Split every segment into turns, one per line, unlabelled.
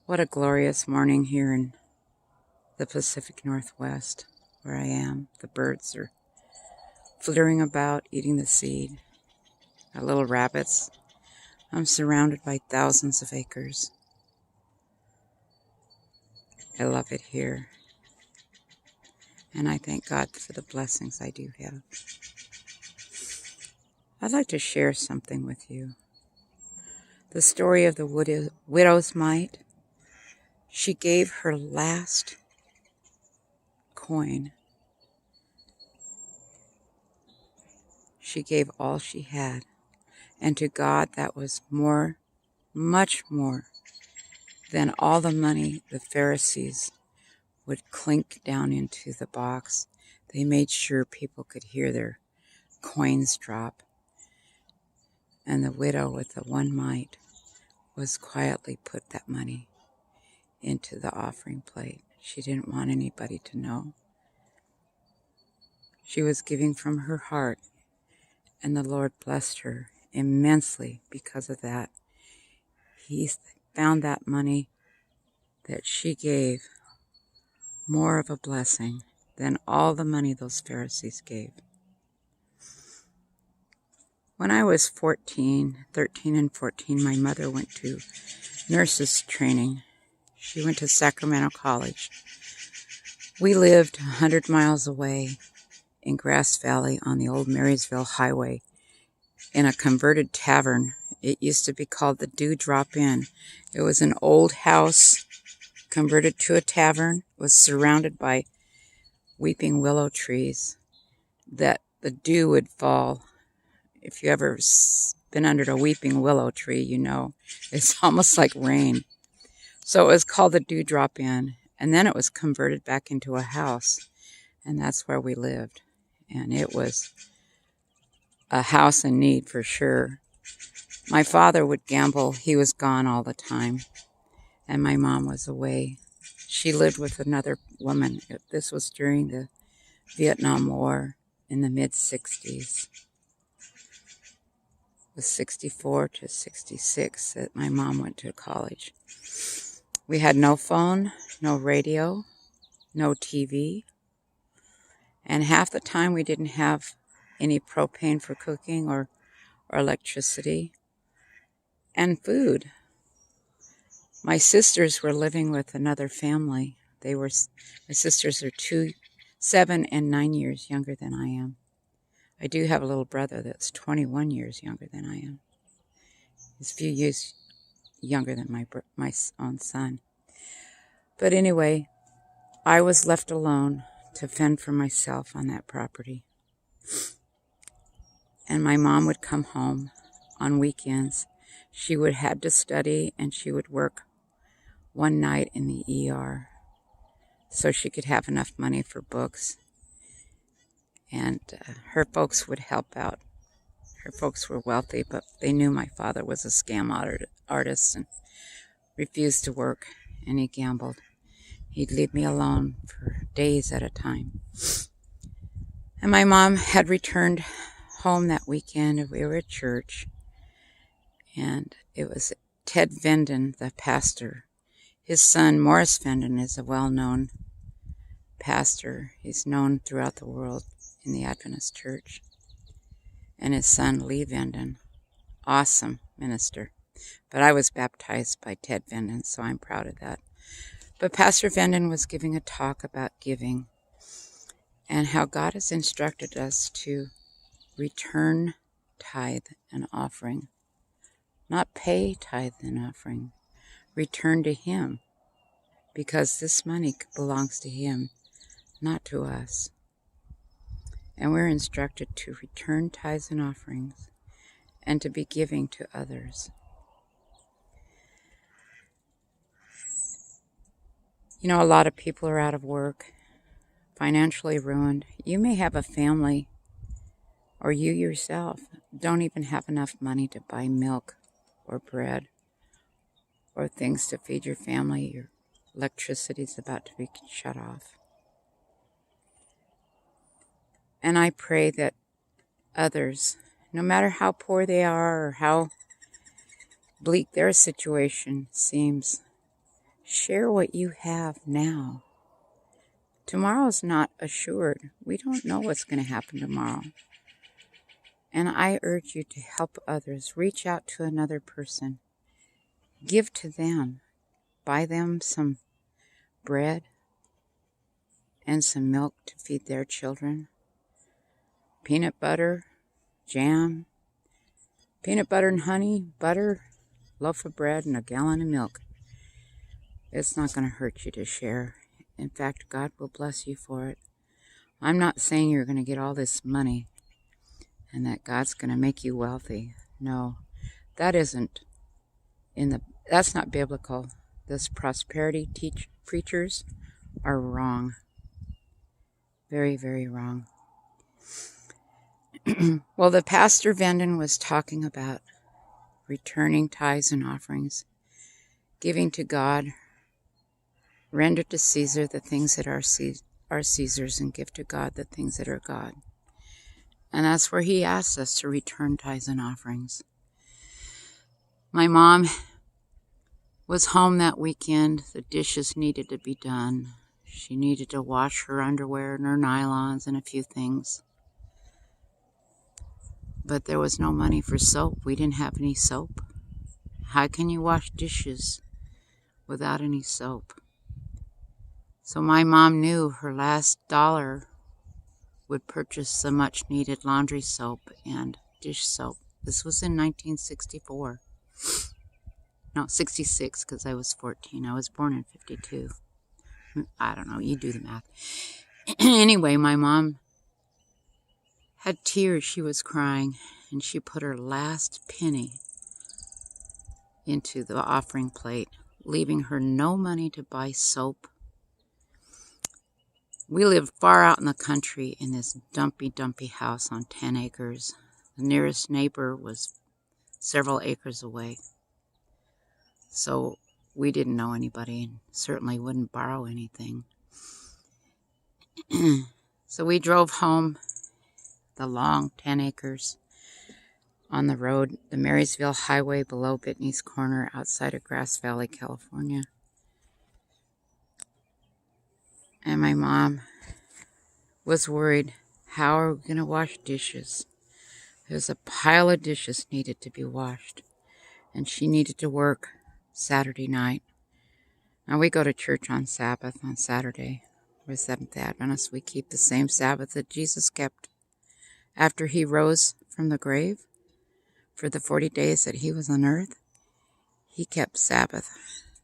What a glorious morning here in the Pacific Northwest, where I am. The birds are flittering about, eating the seed. Got little rabbits. I'm surrounded by thousands of acres. I love it here. And I thank God for the blessings I do have. I'd like to share something with you. The story of the widow's mite. She gave her last coin. She gave all she had. And to God, that was more, much more than all the money the Pharisees would clink down into the box. They made sure people could hear their coins drop. And the widow with the one mite was quietly put that money into the offering plate. She didn't want anybody to know. She was giving from her heart, and the Lord blessed her immensely because of that. He found that money that she gave more of a blessing than all the money those Pharisees gave. When I was 13 and 14, my mother went to nurses training. She went to Sacramento College. We lived 100 miles away in Grass Valley on the old Marysville Highway in a converted tavern. It used to be called the Dewdrop Inn. It was an old house converted to a tavern. It was surrounded by weeping willow trees that the dew would fall. If you ever been under a weeping willow tree, you know it's almost like rain. So it was called the Dewdrop Inn, and then it was converted back into a house, and that's where we lived. And it was a house in need for sure. My father would gamble. He was gone all the time, and my mom was away. She lived with another woman. This was during the Vietnam War in the mid-60s. It was 64 to 66 that my mom went to college. We had no phone, no radio, no TV, and half the time we didn't have any propane for cooking or electricity, and food. My sisters were living with another family. My sisters are 7 and 9 years younger than I am. I do have a little brother that's 21 years younger than I am. He's a few years younger than my own son. But anyway, I was left alone to fend for myself on that property. And my mom would come home on weekends. She would have to study, and she would work one night in the ER so she could have enough money for books. And her folks would help out. Her folks were wealthy, but they knew my father was a scam artist and refused to work, and he gambled. He'd leave me alone for days at a time. And my mom had returned home that weekend, and we were at church, and it was Ted Venden, the pastor. His son, Morris Venden, is a well-known pastor. He's known throughout the world in the Adventist church. And his son, Lee Venden, awesome minister. But I was baptized by Ted Venden, so I'm proud of that. But Pastor Venden was giving a talk about giving and how God has instructed us to return tithe and offering. Not pay tithe and offering. Return to Him, because this money belongs to Him, not to us. And we're instructed to return tithes and offerings and to be giving to others. You know, a lot of people are out of work, financially ruined. You may have a family, or you yourself don't even have enough money to buy milk or bread or things to feed your family. Your electricity is about to be shut off. And I pray that others, no matter how poor they are or how bleak their situation seems, Share what you have now. Tomorrow's not assured. We don't know what's going to happen tomorrow. And I urge you to help others. Reach out to another person. Give to them. Buy them some bread and some milk to feed their children. Peanut butter, jam, peanut butter and honey, butter, loaf of bread, and a gallon of milk. It's not going to hurt you to share. In fact, God will bless you for it. I'm not saying you're going to get all this money and that God's going to make you wealthy. No, that's not biblical. This prosperity preachers are wrong. Very, very wrong. Well, the pastor Vanden was talking about returning tithes and offerings, giving to God, render to Caesar the things that are Caesar's, and give to God the things that are God. And that's where he asks us to return tithes and offerings. My mom was home that weekend. The dishes needed to be done. She needed to wash her underwear and her nylons and a few things. But there was no money for soap. We didn't have any soap. How can you wash dishes without any soap? So my mom knew her last dollar would purchase the much needed laundry soap and dish soap. This was in 1964. No, 66, because I was 14. I was born in 52. I don't know, you do the math. Anyway, my mom had tears. She was crying, and she put her last penny into the offering plate, leaving her no money to buy soap. We lived far out in the country in this dumpy house on 10 acres. The nearest neighbor was several acres away. So we didn't know anybody and certainly wouldn't borrow anything. So we drove home the long 10 acres on the road, the Marysville Highway below Bitney's Corner outside of Grass Valley, California. And my mom was worried, how are we going to wash dishes? There's a pile of dishes needed to be washed. And she needed to work Saturday night. Now we go to church on Sabbath on Saturday. We're Seventh-day Adventists. We keep the same Sabbath that Jesus kept after he rose from the grave. For the 40 days that he was on earth, he kept Sabbath,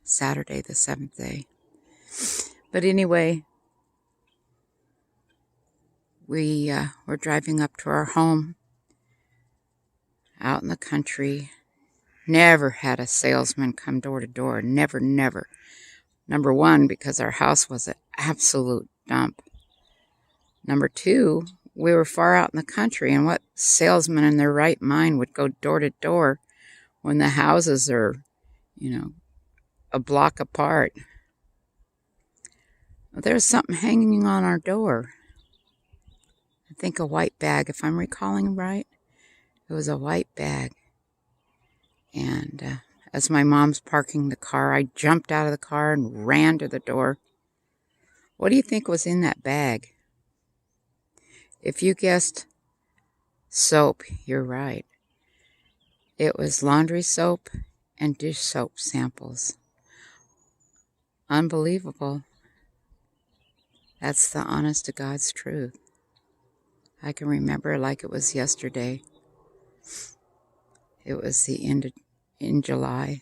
Saturday, the seventh day. But anyway, we were driving up to our home out in the country. Never had a salesman come door to door. Never. Number one, because our house was an absolute dump. Number two, we were far out in the country, and what salesman in their right mind would go door to door when the houses are, a block apart? There's something hanging on our door. I think a white bag, if I'm recalling right. It was a white bag. And as my mom's parking the car, I jumped out of the car and ran to the door. What do you think was in that bag? If you guessed soap, you're right. It was laundry soap and dish soap samples. Unbelievable. That's the honest to God's truth. I can remember like it was yesterday. It was in July,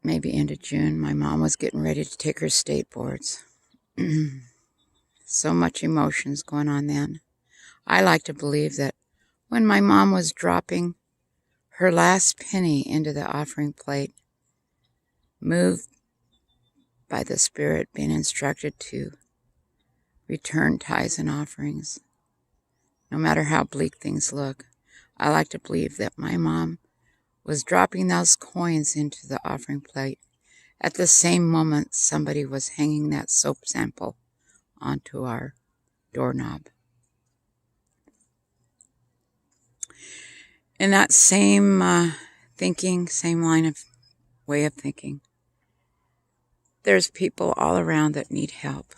maybe end of June. My mom was getting ready to take her state boards. So much emotions going on then. I like to believe that when my mom was dropping her last penny into the offering plate, moved by the Spirit, being instructed to return tithes and offerings, no matter how bleak things look, I like to believe that my mom was dropping those coins into the offering plate. At the same moment, somebody was hanging that soap sample onto our doorknob. In that same thinking, same line of way of thinking. There's people all around that need help.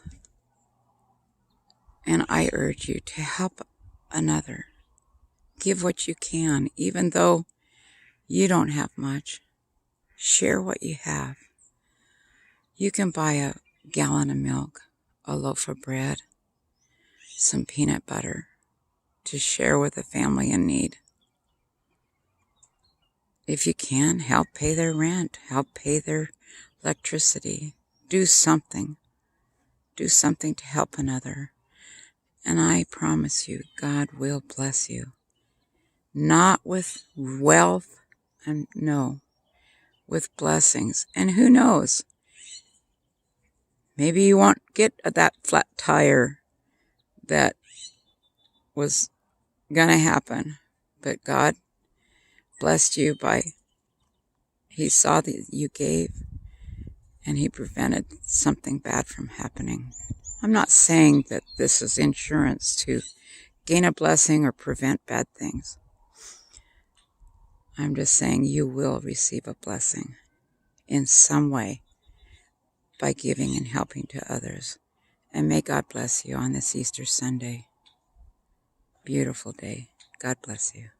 And I urge you to help another. Give what you can, even though you don't have much. Share what you have. You can buy a gallon of milk, a loaf of bread, some peanut butter to share with a family in need. If you can, help pay their rent, help pay their electricity. Do something. Do something to help another. And I promise you, God will bless you. Not with wealth, and no, with blessings. And who knows? Maybe you won't get that flat tire that was gonna happen. But God blessed you He saw that you gave, and He prevented something bad from happening. I'm not saying that this is insurance to gain a blessing or prevent bad things. I'm just saying you will receive a blessing in some way by giving and helping to others. And may God bless you on this Easter Sunday. Beautiful day. God bless you.